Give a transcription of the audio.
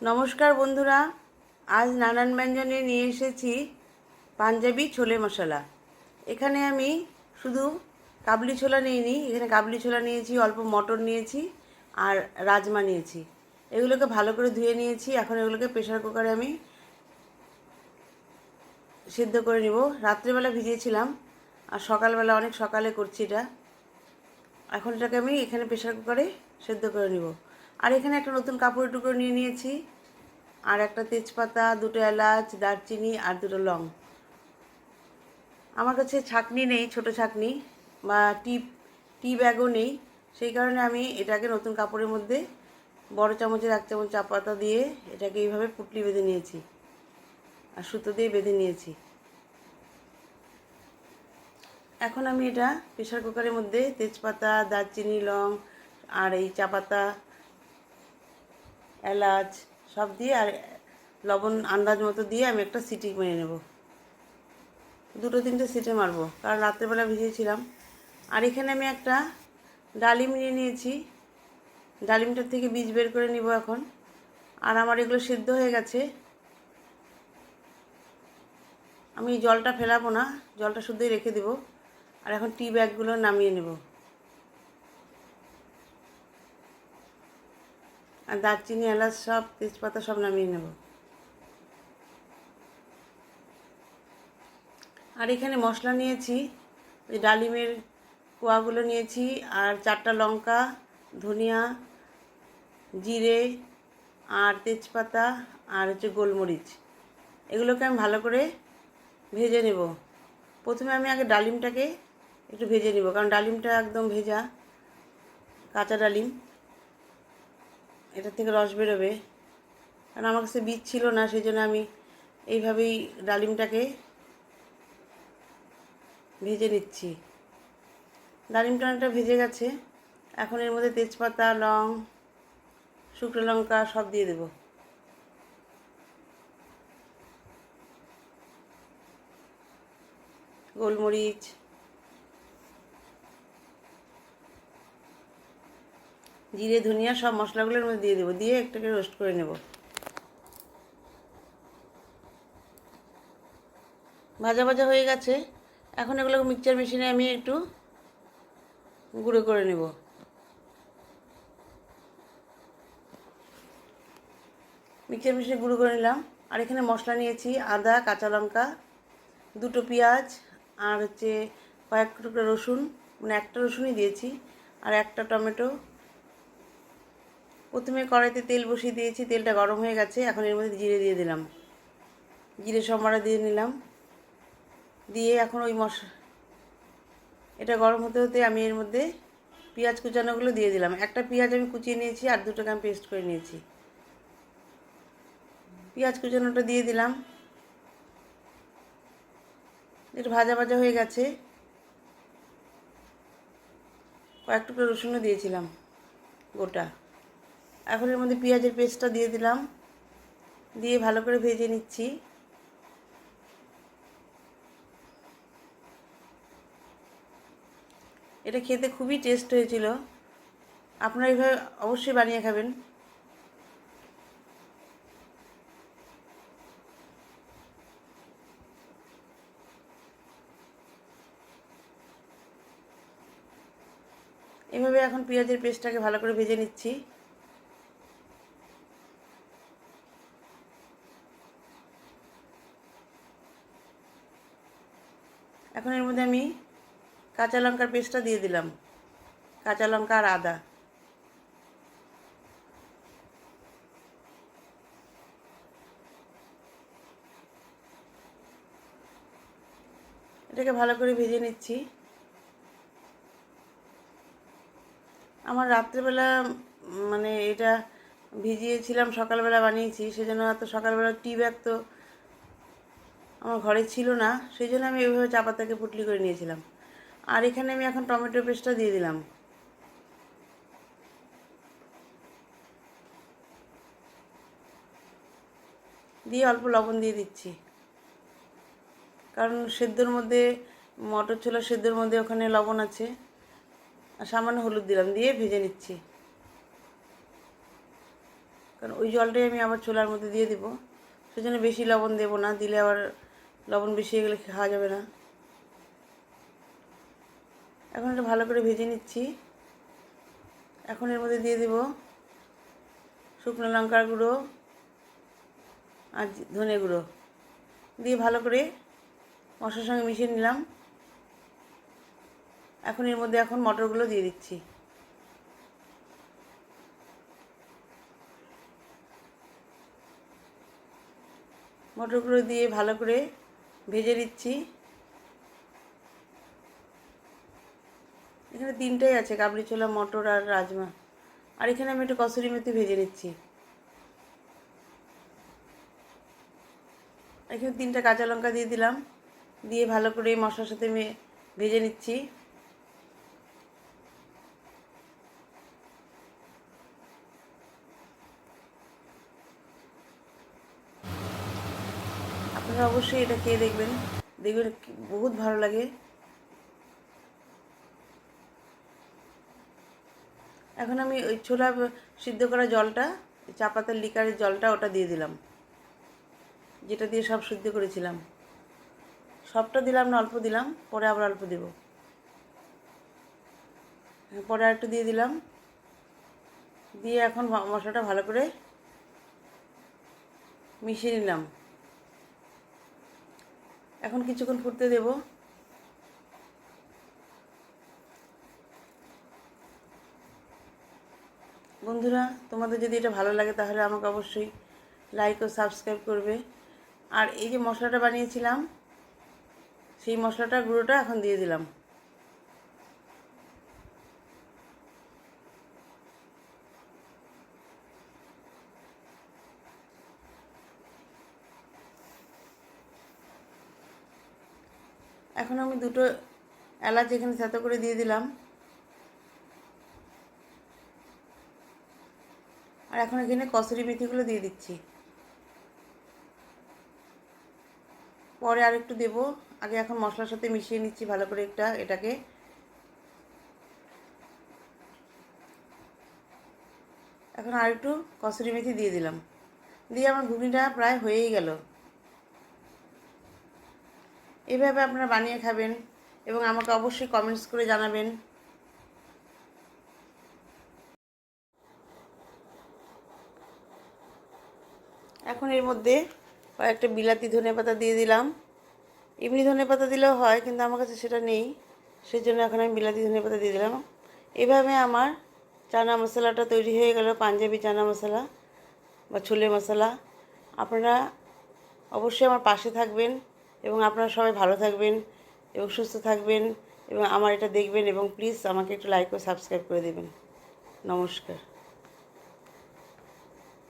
নমস্কার বন্ধুরা, আজ নানান ব্যঞ্জনে নিয়ে এসেছি পাঞ্জাবি ছোলে মশলা। এখানে আমি শুধু কাবলি ছোলা নিইনি, এখানে কাবলি ছোলা নিয়েছি, অল্প মটর নিয়েছি আর রাজমা নিয়েছি। এগুলোকে ভালো করে ধুয়ে নিয়েছি। এখন এগুলোকে প্রেশার কুকারে আমি সিদ্ধ করে নিব। রাত্রেবেলা ভিজিয়েছিলাম আর সকালবেলা অনেক সকালে করছি এটা। এখন এটাকে আমি এখানে প্রেশার কুকারে সিদ্ধ করে নিব। আর এখানে একটা নতুন কাপড়ের টুকরো নিয়ে নিয়েছি, আর একটা তেজপাতা, দুটো এলাচ, দারচিনি আর দুটো লং। আমার কাছে ছাঁকনি নেই, ছোট ছাঁকনি বা টি ব্যাগও নেই, সেই কারণে আমি এটাকে নতুন কাপড়ের মধ্যে বড় চামচের 1 চামচ চা পাতা দিয়ে এটাকে এইভাবে পুটলি বেঁধে নিয়েছি আর সুতো দিয়ে বেঁধে নিয়েছি। এখন আমি এটা প্রেশার কুকারের মধ্যে তেজপাতা, দারচিনি, লং আর এই চা পাতা, এলাচ সব দিয়ে আর লবণ আন্দাজ মতো দিয়ে আমি একটা সিটি মেরে নেব। 2-3টে সিটি মারবো, কারণ রাত্রেবেলা ভিজিয়েছিলাম। আর এখানে আমি একটা ডালিম নিয়ে নিয়েছি, ডালিমটার থেকে বীজ বের করে নিব এখন। আর আমার এগুলো সিদ্ধ হয়ে গেছে, আমি জলটা ফেলাবো না, জলটা শুদ্ধই রেখে দেবো। আর এখন টি ব্যাগগুলো নামিয়ে নেব আর দারচিনি, এলাচ সব, তেজপাতা সব নামিয়ে নেব। আর এখানে মশলা নিয়েছি, ওই ডালিমের কোয়াগুলো নিয়েছি আর 4টা লঙ্কা, ধনিয়া, জিরে আর তেজপাতা আর গোলমরিচ। এগুলোকে আমি ভালো করে ভেজে নেব। প্রথমে আমি আগে ডালিমটাকে একটু ভেজে নেব, কারণ ডালিমটা একদম ভেজা, কাঁচা ডালিম, এটা থেকে রস বেরোবে। কারণ আমার কাছে বীজ ছিল না, সেই জন্য আমি এইভাবেই ডালিমটাকে ভেজে নিচ্ছি। ডালিমটা অনেকটা ভেজে গেছে। এখন এর মধ্যে তেজপাতা, লং, শুকনো লঙ্কা সব দিয়ে দেব। গোলমরিচ, জিরে, ধনিয়া সব মশলাগুলোর মধ্যে দিয়ে দেবো, দিয়ে একটাকে রোস্ট করে নেব। ভাজা ভাজা হয়ে গেছে। এখন এগুলোকে মিক্সচার মেশিনে আমি একটু গুঁড়ো করে নেব। মিক্সচার মেশিনে গুঁড়ো করে নিলাম। আর এখানে মশলা নিয়েছি, আদা, কাঁচা লঙ্কা, 2টো পেঁয়াজ আর কয়েক টুকরো রসুন, মানে একটা রসুনই দিয়েছি, আর একটা টমেটো। প্রথমে কড়াইতে তেল বসিয়ে দিয়েছি, তেলটা গরম হয়ে গেছে। এখন এর মধ্যে জিরে দিয়ে দিলাম, জিরে সম্বারা দিয়ে নিলাম। দিয়ে এখন ওই এটা গরম হতে হতে আমি এর মধ্যে পেঁয়াজ কুচানোগুলো দিয়ে দিলাম। একটা পেঁয়াজ আমি কুচিয়ে নিয়েছি আর 2টাকে আমি পেস্ট করে নিয়েছি। পেঁয়াজ কুচানোটা দিয়ে দিলাম, একটু ভাজা ভাজা হয়ে গেছে। কয়েক টুকরো রসুনও দিয়েছিলাম গোটা। এখন এর মধ্যে পেঁয়াজের পেস্টটা দিয়ে দিলাম, দিয়ে ভালো করে ভেজে নিচ্ছি। এটা খেতে খুবই টেস্ট হয়েছিল, আপনারা এইভাবে অবশ্যই বানিয়ে খাবেন। এভাবে এখন পেঁয়াজের পেস্টটাকে ভালো করে ভেজে নিচ্ছি। এখন এর মধ্যে আমি কাঁচা লঙ্কার পেস্টটা দিয়ে দিলাম, কাঁচা লঙ্কা আর আদা। এটাকে ভালো করে ভেজে নিচ্ছি। আমার রাত্রেবেলা মানে এটা ভিজিয়েছিলাম, সকালবেলা বানিয়েছি, সেজন্য এত সকালবেলা টি ব্যাগ তো আমার ঘরে ছিল না, সেই জন্য আমি এইভাবে চা পাতাকে পুটলি করে নিয়েছিলাম। আর এখানে আমি এখন টমেটো পেস্টটা দিয়ে দিলাম, দিয়ে অল্প লবণ দিয়ে দিচ্ছি, কারণ সেদ্ধর মধ্যে, মটর ছোলা সেদ্ধর মধ্যে ওখানে লবণ আছে। আর সামান্য হলুদ দিলাম, দিয়ে ভেজে নিচ্ছি। কারণ ওই জলটাই আমি আবার ছোলার মধ্যে দিয়ে দেবো, সেজন্য বেশি লবণ দেবো না, দিলে আবার লবণ বেশি হয়ে গেলে খাওয়া যাবে না। এখন এটা ভালো করে ভেজে নিচ্ছি। এখন এর মধ্যে দিয়ে দেব শুকনো লঙ্কার গুঁড়ো আর ধনে গুঁড়ো দিয়ে ভালো করে মশলার সঙ্গে মিশিয়ে নিলাম। এখন এর মধ্যে মটরগুলো দিয়ে দিচ্ছি। মটরগুলো দিয়ে ভালো করে ভেজে দিচ্ছি। এখানে তিনটাই আছে, কাবলি ছোলা, মটর আর রাজমা। আর এখানে আমি একটু কসুরি মেথি ভেজে নিচ্ছি। এখানে 3টা কাঁচা লঙ্কা দিয়ে দিলাম, দিয়ে ভালো করে মশলার সাথে ভেজে নিচ্ছি। আপনারা অবশ্যই এটা খেয়ে দেখবেন, দেখবেন বহুত ভালো লাগে। এখন আমি ওই ছোলা সিদ্ধ করা জলটা, চা পাতার লিকারের জলটা, ওটা দিয়ে দিলাম, যেটা দিয়ে সব সিদ্ধ করেছিলাম। সবটা দিলাম না, অল্প দিলাম, পরে আবার অল্প দেব। পরে আর একটু দিয়ে দিলাম, দিয়ে এখন মশলাটা ভালো করে মিশিয়ে নিলাম। এখন কিছুক্ষণ ফুটতে দেব। বন্ধুরা, তোমাদের যদি এটা ভালো লাগে তাহলে আমাকে অবশ্যই লাইক ও সাবস্ক্রাইব করবে। আর এই যে মশলাটা বানিয়েছিলাম, সেই মশলাটার গুঁড়োটা এখন দিয়ে দিলাম। এখন আমি 2টো এলাচ এখানে থেতো করে দিয়ে দিলাম। আর এখন এখানে কসুরি মেথিগুলো দিয়ে দিচ্ছি। পরে আর একটু দেবো, আগে এখন মশলার সাথে মিশিয়ে নিচ্ছি ভালো করে এটাকে। এখন আর একটু কসুরি মেথি দিয়ে দিলাম, দিয়ে আমার ঘুগনিটা প্রায় হয়েই গেল। এভাবে আপনারা বানিয়ে খাবেন এবং আমাকে অবশ্যই কমেন্টস করে জানাবেন। এখন এর মধ্যে কয়েকটা বিলাতি ধনেপাতা দিয়ে দিলাম। এমনি ধনেপাতা দিলেও হয়, কিন্তু আমার কাছে সেটা নেই, সেজন্য এখন আমি বিলাতি ধনেপাতা দিয়ে দিলাম। এভাবে আমার চানা মশলাটা তৈরি হয়ে গেল, পাঞ্জাবি চানা মশলা বা ছোলে মশলা। আপনারা অবশ্যই আমার পাশে থাকবেন এবং আপনারা সবাই ভালো থাকবেন এবং সুস্থ থাকবেন এবং আমার এটা দেখবেন, এবং প্লিজ আমাকে একটু লাইক ও সাবস্ক্রাইব করে দেবেন। নমস্কার।